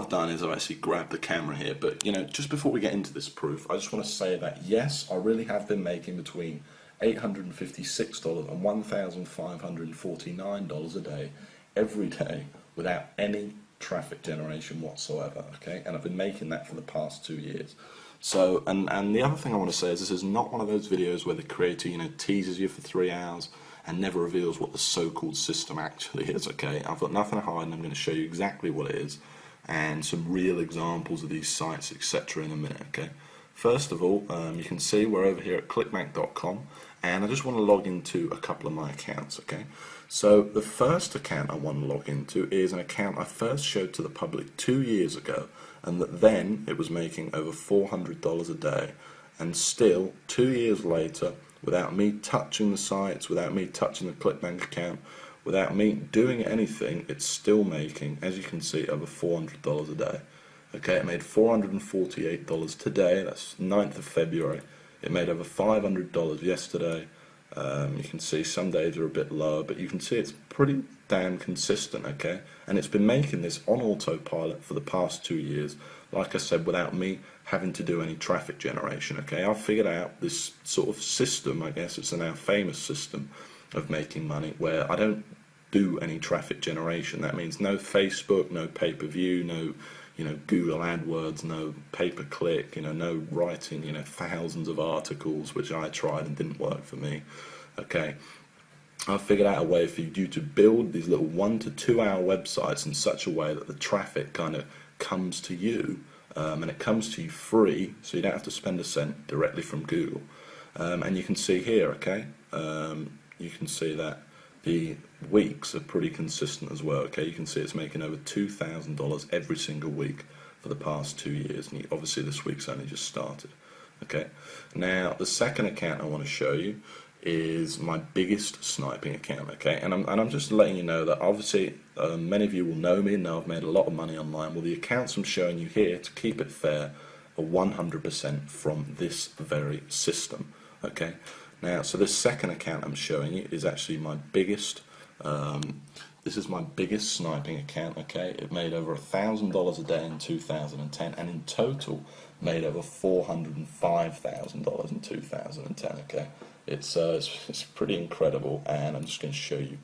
I've done is I've actually grabbed the camera here, but just before we get into this proof, I just want to say that yes, I really have been making between $856 and $1,549 a day, every day, without any traffic generation whatsoever, okay? And I've been making that for the past 2 years. So, and the other thing I want to say is this is not one of those videos where the creator, teases you for 3 hours and never reveals what the so-called system actually is, okay? I've got nothing to hide, and I'm going to show you exactly what it is and some real examples of these sites, etc. in a minute, okay? First of all, you can see we're over here at clickbank.com, and I just want to log into a couple of my accounts, okay? So the first account I want to log into is an account I first showed to the public 2 years ago, and that then it was making over $400 a day, and still 2 years later, without me touching the sites, without me touching the ClickBank account, without me doing anything, it's still making, as you can see, over $400 a day. Okay, it made $448 today, that's 9th of February. It made over $500 yesterday. You can see some days are a bit lower, but you can see it's pretty damn consistent, okay? And it's been making this on autopilot for the past 2 years, like I said, without me having to do any traffic generation, okay? I've figured out this sort of system, I guess it's a now famous system of making money, where I don't do any traffic generation. That means no Facebook, no pay-per-view, no Google AdWords, no pay-per-click, no writing, thousands of articles, which I tried and didn't work for me. Okay, I've figured out a way for you to build these little 1 to 2 hour websites in such a way that the traffic kind of comes to you, and it comes to you free, so you don't have to spend a cent directly from Google. And you can see here, okay, you can see that the weeks are pretty consistent as well, okay? You can see it's making over $2,000 every single week for the past 2 years, and obviously this week's only just started, okay? Now, the second account I want to show you is my biggest sniping account, okay? And I'm just letting you know that obviously many of you will know me and know I've made a lot of money online. Well, the accounts I'm showing you here, to keep it fair, are 100% from this very system, okay? Now, so this second account I'm showing you is actually my biggest, this is my biggest sniping account, okay? It made over $1,000 a day in 2010, and in total made over $405,000 in 2010, okay? It's pretty incredible, and I'm just going to show you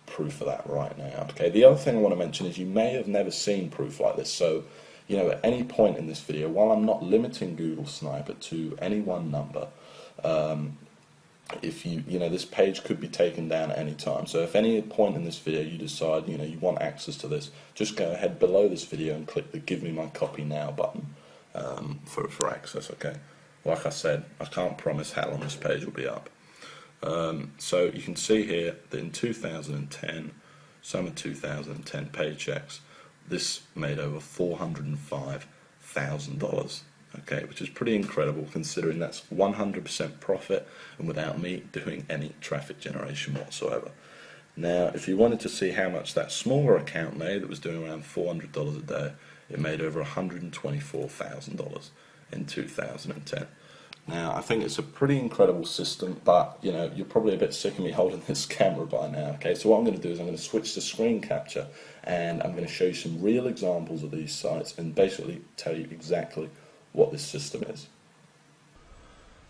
proof of that right now, okay? The other thing I want to mention is you may have never seen proof like this, so at any point in this video, while I'm not limiting Google Sniper to any one number, if this page could be taken down at any time. So if any point in this video you decide you want access to this, just go ahead below this video and click the Give Me My Copy Now button for access, okay? Like I said, I can't promise how long this page will be up. So you can see here that in 2010, summer 2010 paychecks, this made over $405,000. Okay, which is pretty incredible considering that's 100% profit and without me doing any traffic generation whatsoever. Now, if you wanted to see how much that smaller account made, that was doing around $400 a day, it made over $124,000 in 2010. Now, I think it's a pretty incredible system, but you're probably a bit sick of me holding this camera by now, okay? So what I'm going to do is I'm going to switch to screen capture, and I'm going to show you some real examples of these sites and basically tell you exactly what this system is.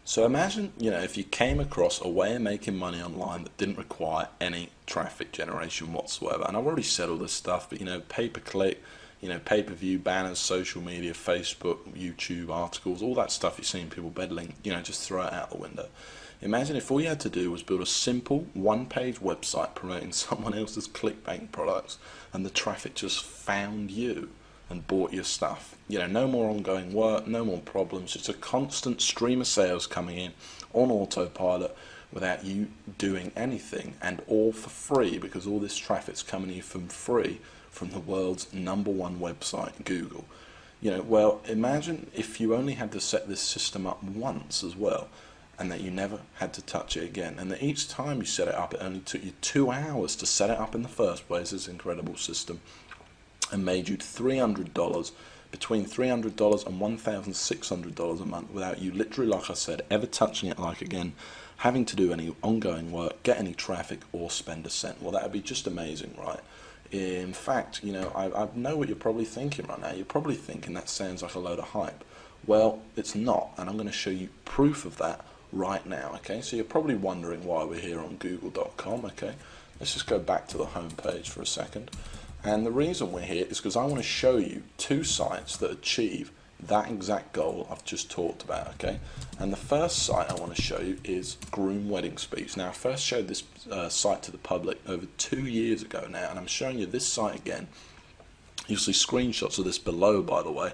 So imagine, if you came across a way of making money online that didn't require any traffic generation whatsoever. And I've already said all this stuff, but pay-per-click, pay-per-view, banners, social media, Facebook, YouTube, articles, all that stuff you've seen people peddling, just throw it out the window. Imagine if all you had to do was build a simple one-page website promoting someone else's ClickBank products, and the traffic just found you and bought your stuff. No more ongoing work, no more problems, just a constant stream of sales coming in on autopilot without you doing anything, and all for free, because all this traffic's coming to you from free from the world's #1 website, Google. Well, imagine if you only had to set this system up once as well, and that you never had to touch it again, and that each time you set it up it only took you 2 hours to set it up in the first place, this incredible system, and made you $300, between $300 and $1,600 a month without you literally, like I said, ever touching it again, having to do any ongoing work, get any traffic, or spend a cent. Well, that would be just amazing, right? In fact, you know, I know what you're probably thinking right now. You're probably thinking that sounds like a load of hype. Well, it's not, and I'm going to show you proof of that right now, okay? So you're probably wondering why we're here on google.com, okay? Let's just go back to the home page for a second. And the reason we're here is because I want to show you two sites that achieve that exact goal I've just talked about, okay? And the first site I want to show you is Groom Wedding Speech. Now, I first showed this site to the public over 2 years ago now, and I'm showing you this site again. You'll see screenshots of this below, by the way.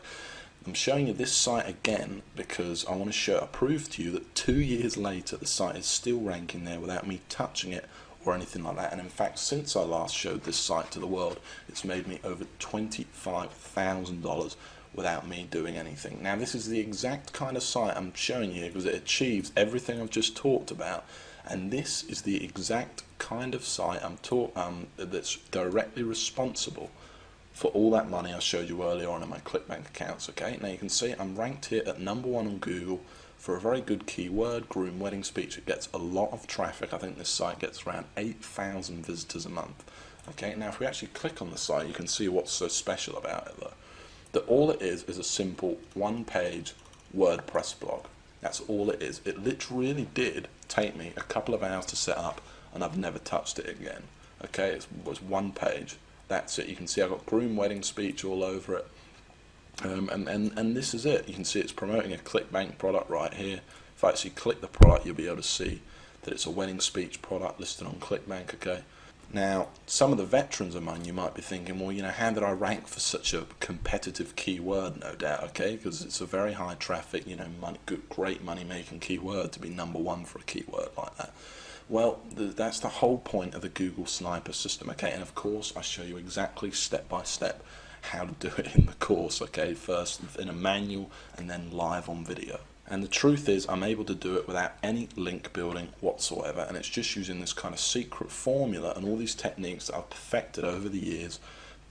I'm showing you this site again because I want to prove to you that 2 years later the site is still ranking there without me touching it or anything like that. And in fact, since I last showed this site to the world, it's made me over $25,000 without me doing anything. Now, this is the exact kind of site I'm showing you because it achieves everything I've just talked about, and this is the exact kind of site that's directly responsible for all that money I showed you earlier on in my ClickBank accounts. Okay, now you can see I'm ranked here at #1 on Google for a very good keyword, Groom Wedding Speech. It gets a lot of traffic. I think this site gets around 8,000 visitors a month. Okay, now if we actually click on the site, you can see what's so special about it though. That all it is a simple one-page WordPress blog. That's all it is. It literally did take me a couple of hours to set up, and I've never touched it again. Okay, it was one page. That's it. You can see I've got Groom Wedding Speech all over it. And this is it. You can see it's promoting a ClickBank product right here. If I actually click the product, you'll be able to see that it's a wedding speech product listed on ClickBank, okay? Now, some of the veterans among you might be thinking, well, you know, how did I rank for such a competitive keyword? No doubt, okay, because it's a very high traffic, you know, great money-making keyword to be #1 for a keyword like that. Well, that's the whole point of the Google Sniper system, okay, and of course I show you exactly step by step how to do it in the course, okay, first in a manual and then live on video. And the truth is, I'm able to do it without any link building whatsoever, and it's just using this kind of secret formula and all these techniques that I've perfected over the years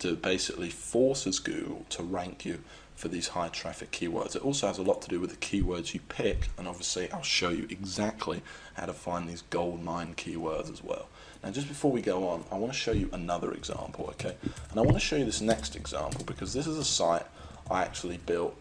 to basically forces Google to rank you for these high traffic keywords. It also has a lot to do with the keywords you pick, and obviously I'll show you exactly how to find these gold mine keywords as well. Now, just before we go on, I want to show you another example, okay? And I want to show you this next example because this is a site I actually built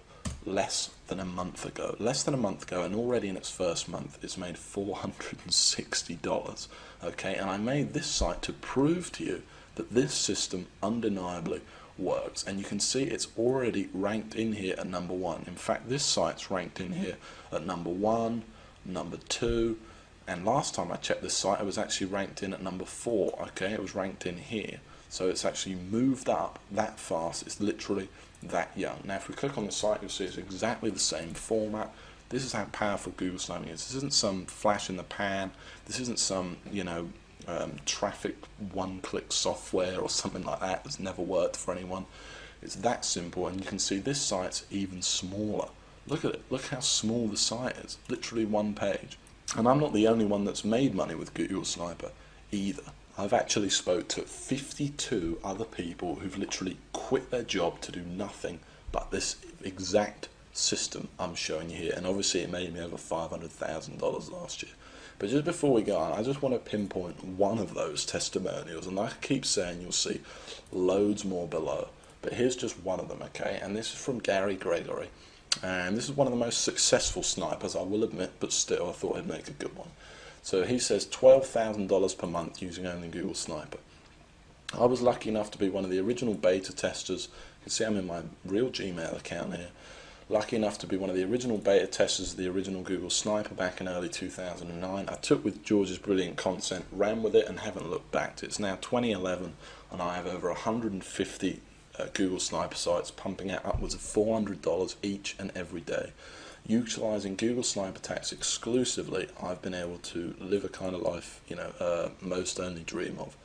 less than a month ago, and already in its first month it's made $460, okay? And I made this site to prove to you that this system undeniably works, and you can see it's already ranked in here at #1. In fact, this site's ranked in here at #1, #2, and last time I checked this site it was actually ranked in at #4, okay? It was ranked in here, so it's actually moved up that fast. It's literally that young. Now if we click on the site, you'll see it's exactly the same format. This is how powerful Google Sniping is. This isn't some flash in the pan. This isn't some, you know, traffic one-click software or something like that that's never worked for anyone. It's that simple, and you can see this site's even smaller. Look at it. Look how small the site is. Literally one page. And I'm not the only one that's made money with Google Sniper either. I've actually spoke to 52 other people who've literally quit their job to do nothing but this exact system I'm showing you here, and obviously it made me over $500,000 last year. But just before we go on, I just want to pinpoint one of those testimonials, and like I keep saying, you'll see loads more below, but here's just one of them, okay? And this is from Gary Gregory, and this is one of the most successful snipers, I will admit, but still I thought I'd make a good one. So he says $12,000 per month using only Google Sniper. I was lucky enough to be one of the original beta testers. You can see I'm in my real Gmail account here. Lucky enough to be one of the original beta testers of the original Google Sniper back in early 2009. I took with George's brilliant content, ran with it, and haven't looked back. It's now 2011, and I have over 150 Google Sniper sites pumping out upwards of $400 each and every day. Utilising Google Sniper attacks exclusively, I've been able to live a kind of life, you know, most only dream of.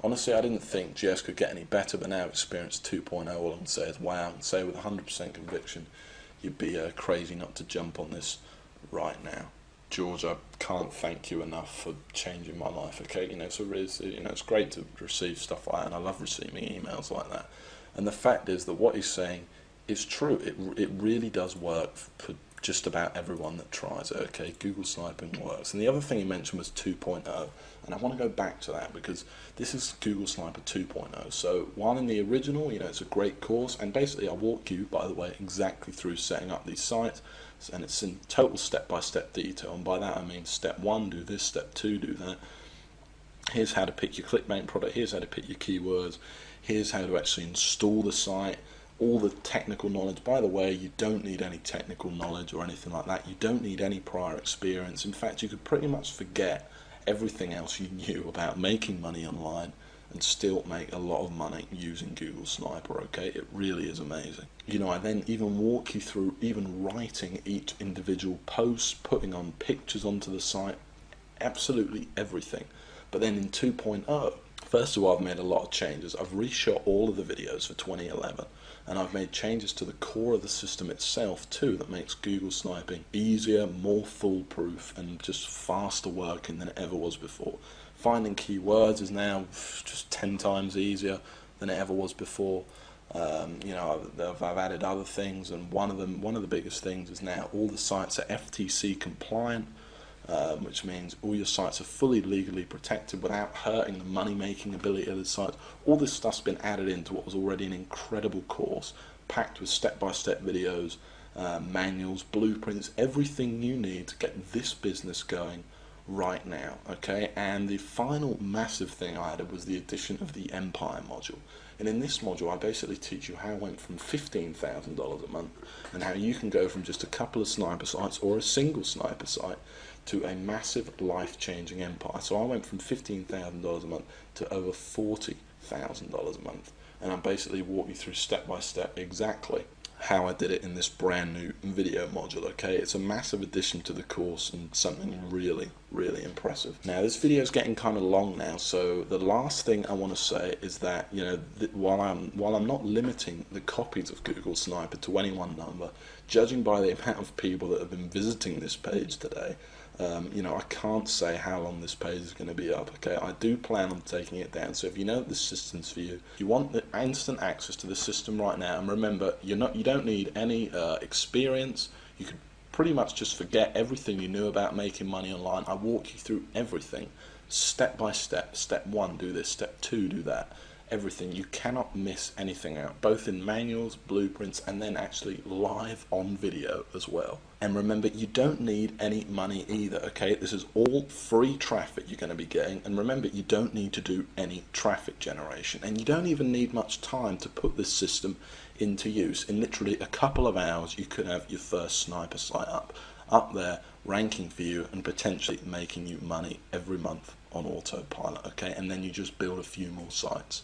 Honestly, I didn't think GS could get any better, but now Experience 2.0, all I can say is wow, and say with 100% conviction, you'd be crazy not to jump on this right now. George, I can't thank you enough for changing my life, okay? You know, so it's great to receive stuff like that, and I love receiving emails like that. And the fact is that what he's saying is true. It really does work for just about everyone that tries it. Okay, Google sniping works. And the other thing he mentioned was 2.0, and I want to go back to that because this is Google Sniper 2.0. So while in the original, it's a great course, and basically I walk you, by the way, exactly through setting up these sites, and it's in total step-by-step detail. And by that I mean step 1, do this, step 2, do that. Here's how to pick your clickbait product, here's how to pick your keywords, here's how to actually install the site, all the technical knowledge. By the way, you don't need any technical knowledge or anything like that. You don't need any prior experience. In fact, you could pretty much forget everything else you knew about making money online and still make a lot of money using Google Sniper. Okay, it really is amazing. I then even walk you through even writing each individual post, putting on pictures onto the site, absolutely everything. But then in 2.0, first of all, I've made a lot of changes. I've reshot all of the videos for 2011, and I've made changes to the core of the system itself too that makes Google sniping easier, more foolproof, and just faster working than it ever was before. Finding keywords is now just 10 times easier than it ever was before. I've added other things, and one of the biggest things is now all the sites are FTC compliant. Which means all your sites are fully legally protected without hurting the money-making ability of the site. All this stuff's been added into what was already an incredible course, packed with step-by-step videos, manuals, blueprints, everything you need to get this business going right now. Okay, and the final massive thing I added was the addition of the Empire module. And in this module, I basically teach you how I went from $15,000 a month and how you can go from just a couple of sniper sites or a single sniper site to a massive life-changing empire. So I went from $15,000 a month to over $40,000 a month, and I basically walk you through step by step exactly how I did it in this brand new video module. Okay, it's a massive addition to the course and something really, really impressive. Now this video is getting kind of long now, so the last thing I want to say is that while I'm not limiting the copies of Google Sniper to any one number, judging by the amount of people that have been visiting this page today, I can't say how long this page is going to be up. Okay, I do plan on taking it down. So if you know that this system's for you, you want the instant access to the system right now, and remember, you don't need any experience. You could pretty much just forget everything you knew about making money online. I walk you through everything, step by step. Step 1, do this. Step 2, do that. Everything. You cannot miss anything out, both in manuals, blueprints, and then actually live on video as well. And remember, you don't need any money either. Okay, this is all free traffic you're going to be getting, and remember, you don't need to do any traffic generation, and you don't even need much time to put this system into use. In literally a couple of hours, you could have your first sniper site up there, ranking for you, and potentially making you money every month on autopilot. Okay, and then you just build a few more sites.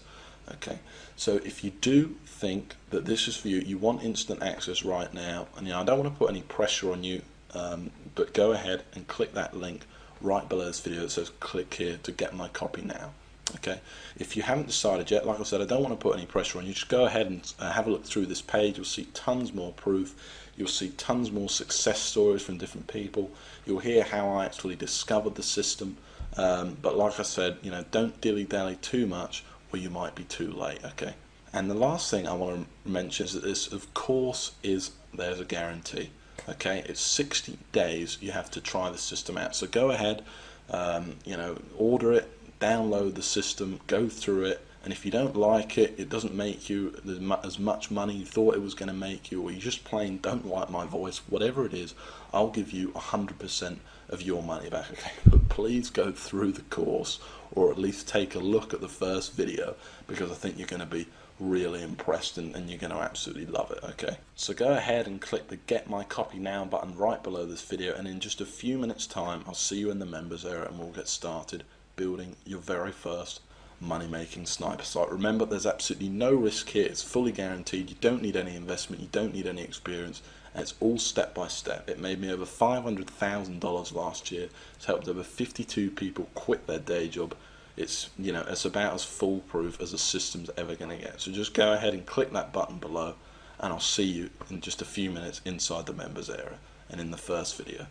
Okay, so if you do think that this is for you, you want instant access right now, and I don't want to put any pressure on you, but go ahead and click that link right below this video that says click here to get my copy now. Okay, if you haven't decided yet, like I said, I don't want to put any pressure on you. Just go ahead and have a look through this page. You'll see tons more proof. You'll see tons more success stories from different people. You'll hear how I actually discovered the system. But like I said, don't dilly-dally too much, or you might be too late. Okay, and the last thing I want to mention is that this, of course, there's a guarantee. Okay, it's 60 days you have to try the system out. So go ahead, order it, download the system, go through it, and if you don't like it, it doesn't make you as much money you thought it was going to make you, or you just plain don't like my voice, whatever it is, I'll give you 100% of your money back. Okay, but please go through the course, or at least take a look at the first video, because I think you're going to be really impressed and you're going to absolutely love it. Okay, so go ahead and click the Get My Copy Now button right below this video, and in just a few minutes time I'll see you in the members area and we'll get started building your very first money-making sniper site. Remember, there's absolutely no risk here. It's fully guaranteed. You don't need any investment, you don't need any experience, and it's all step by step. It made me over $500,000 last year. It's helped over 52 people quit their day job. It's it's about as foolproof as a system's ever going to get. So just go ahead and click that button below, and I'll see you in just a few minutes inside the members area and in the first video.